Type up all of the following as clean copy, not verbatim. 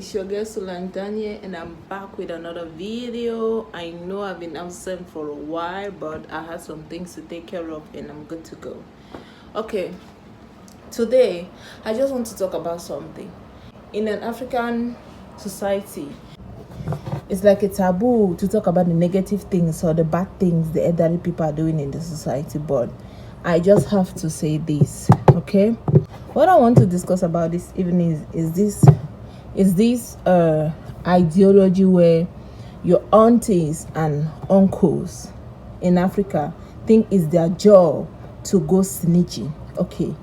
It's your girl Solantania, and I'm back with another video. I know I've been absent for a while, but I had some things to take care of and I'm good to go. Okay, today I just want to talk about something. In an African society, it's like a taboo to talk about the negative things or the bad things the elderly people are doing in the society, but I just have to say this, okay? What I want to discuss about this evening is this ideology where your aunties and uncles in Africa think it's their job to go snitching. Okay.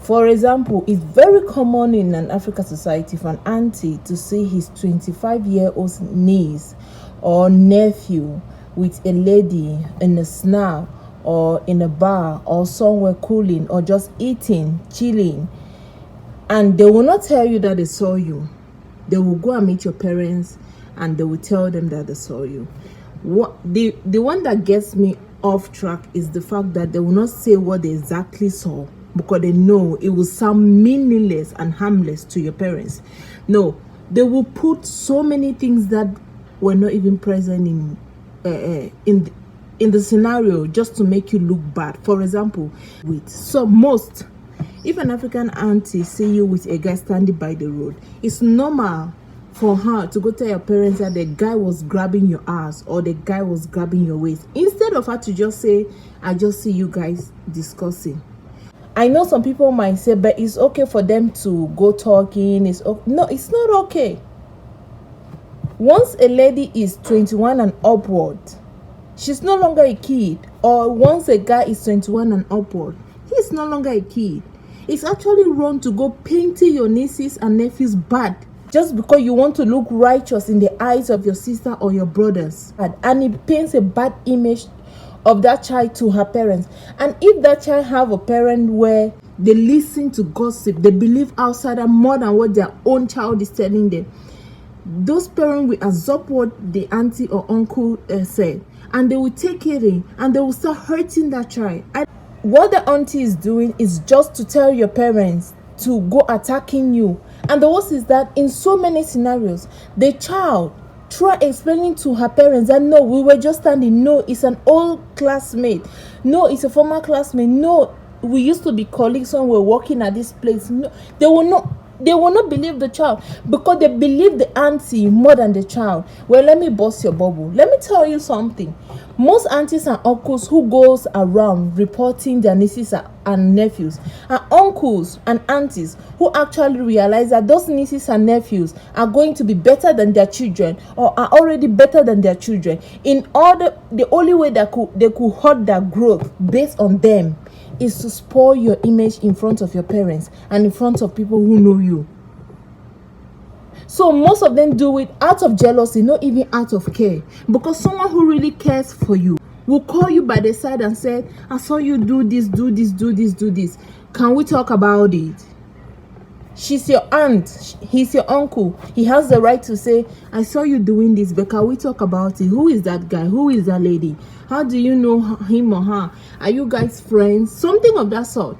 For example, it's very common in an African society for an auntie to see his 25-year-old niece or nephew with a lady in a snack or in a bar or somewhere cooling or just eating, chilling. And they will not tell you that they saw you. They will go and meet your parents and they will tell them that they saw you. The one that gets me off track is the fact that they will not say what they exactly saw, because they know it will sound meaningless and harmless to your parents. No, they will put so many things that were not even present in the scenario just to make you look bad. For example, if an African auntie see you with a guy standing by the road, it's normal for her to go tell your parents that the guy was grabbing your ass or the guy was grabbing your waist, instead of her to just say, I just see you guys discussing. I know some people might say, but it's okay for them to go talking. No, it's not okay. Once a lady is 21 and upward, she's no longer a kid. Or once a guy is 21 and upward, he's no longer a kid. It's actually wrong to go painting your nieces and nephews bad just because you want to look righteous in the eyes of your sister or your brothers. And it paints a bad image of that child to her parents. And if that child have a parent where they listen to gossip, they believe outsider more than what their own child is telling them, those parents will absorb what the auntie or uncle said, and they will take it in and they will start hurting that child. And what the auntie is doing is just to tell your parents to go attacking you. And the worst is that in so many scenarios, the child try explaining to her parents that no, we were just standing. No, it's an old classmate. No, it's a former classmate. No, we used to be colleagues when we were working at this place. No, they will not believe the child because they believe the auntie more than the child. Well, let me bust your bubble. Let me tell you something. Most aunties and uncles who goes around reporting their nieces and nephews are uncles and aunties who actually realize that those nieces and nephews are going to be better than their children or are already better than their children. The only way that they could hurt their growth based on them is to spoil your image in front of your parents and in front of people who know you. So most of them do it out of jealousy, not even out of care. Because someone who really cares for you will call you by the side and say, I saw you do this, do this, do this, do this. Can we talk about it? She's your aunt. He's your uncle. He has the right to say, I saw you doing this, but can we talk about it? Who is that guy? Who is that lady? How do you know him or her? Are you guys friends? Something of that sort.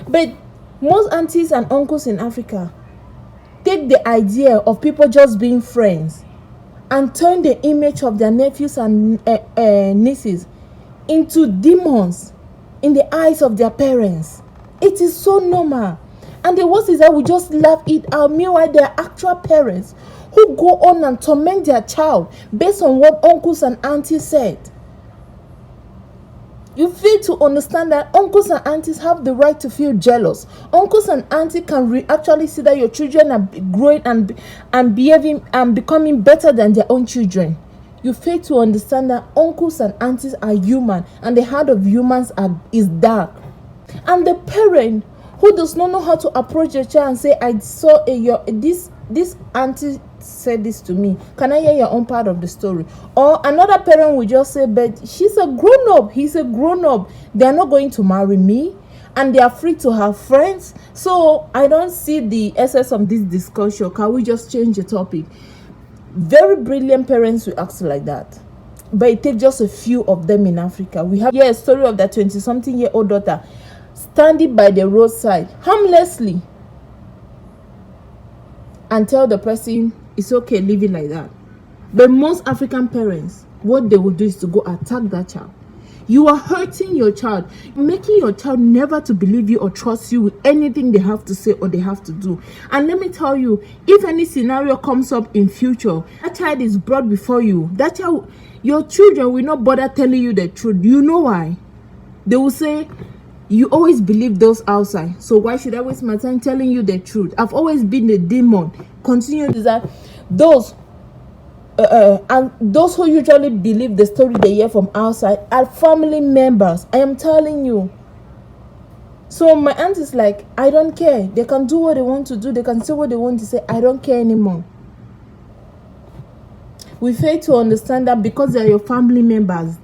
But most aunties and uncles in Africa take the idea of people just being friends and turn the image of their nephews and nieces into demons in the eyes of their parents. It is so normal. And the worst is that we just laugh it out. Meanwhile, there are actual parents who go on and torment their child based on what uncles and aunties said. You fail to understand that uncles and aunties have the right to feel jealous. Uncles and aunties can actually see that your children are growing and behaving and becoming better than their own children. You fail to understand that uncles and aunties are human and the heart of humans is dark. And the parent who does not know how to approach your child and say, I saw this auntie said this to me. Can I hear your own part of the story? Or another parent will just say, but she's a grown-up. He's a grown-up. They're not going to marry me. And they are free to have friends. So I don't see the essence of this discussion. Can we just change the topic? Very brilliant parents will act like that. But it takes just a few of them in Africa. We have a story of that 20-something-year-old daughter standing by the roadside harmlessly and tell the person it's okay, leave it like that. But most African parents, what they will do is to go attack that child. You are hurting your child, making your child never to believe you or trust you with anything they have to say or they have to do. And let me tell you, if any scenario comes up in future, that child is brought before you, that child, your children will not bother telling you the truth. You know why? They will say, you always believe those outside, so why should I waste my time telling you the truth? I've always been the demon. Continue to that. Those and those who usually believe the story they hear from outside are family members. I am telling you. So my aunt is like, I don't care. They can do what they want to do. They can say what they want to say. I don't care anymore. We fail to understand that because they are your family members,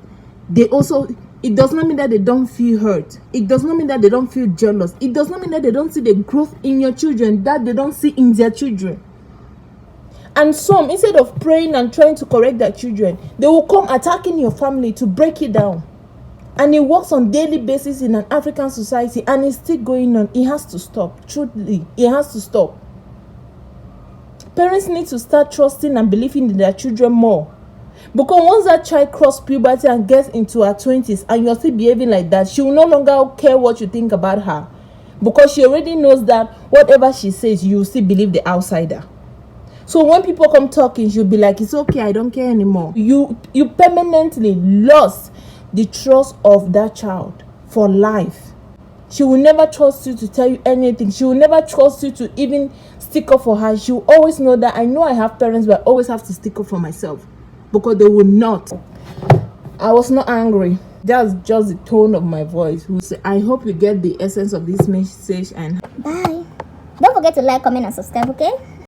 they also, it does not mean that they don't feel hurt. It does not mean that they don't feel jealous. It does not mean that they don't see the growth in your children that they don't see in their children. And some, instead of praying and trying to correct their children, they will come attacking your family to break it down. And it works on daily basis in an African society, and it's still going on. It has to stop. Truthfully, it has to stop. Parents need to start trusting and believing in their children more. Because once that child crosses puberty and gets into her 20s and you're still behaving like that, she will no longer care what you think about her. Because she already knows that whatever she says, you will still believe the outsider. So when people come talking, she'll be like, it's okay, I don't care anymore. You permanently lost the trust of that child for life. She will never trust you to tell you anything. She will never trust you to even stick up for her. She will always know that I know I have parents, but I always have to stick up for myself. Because they will not. I was not angry. That's just the tone of my voice. I hope you get the essence of this message. And bye. Don't forget to like, comment, and subscribe, okay?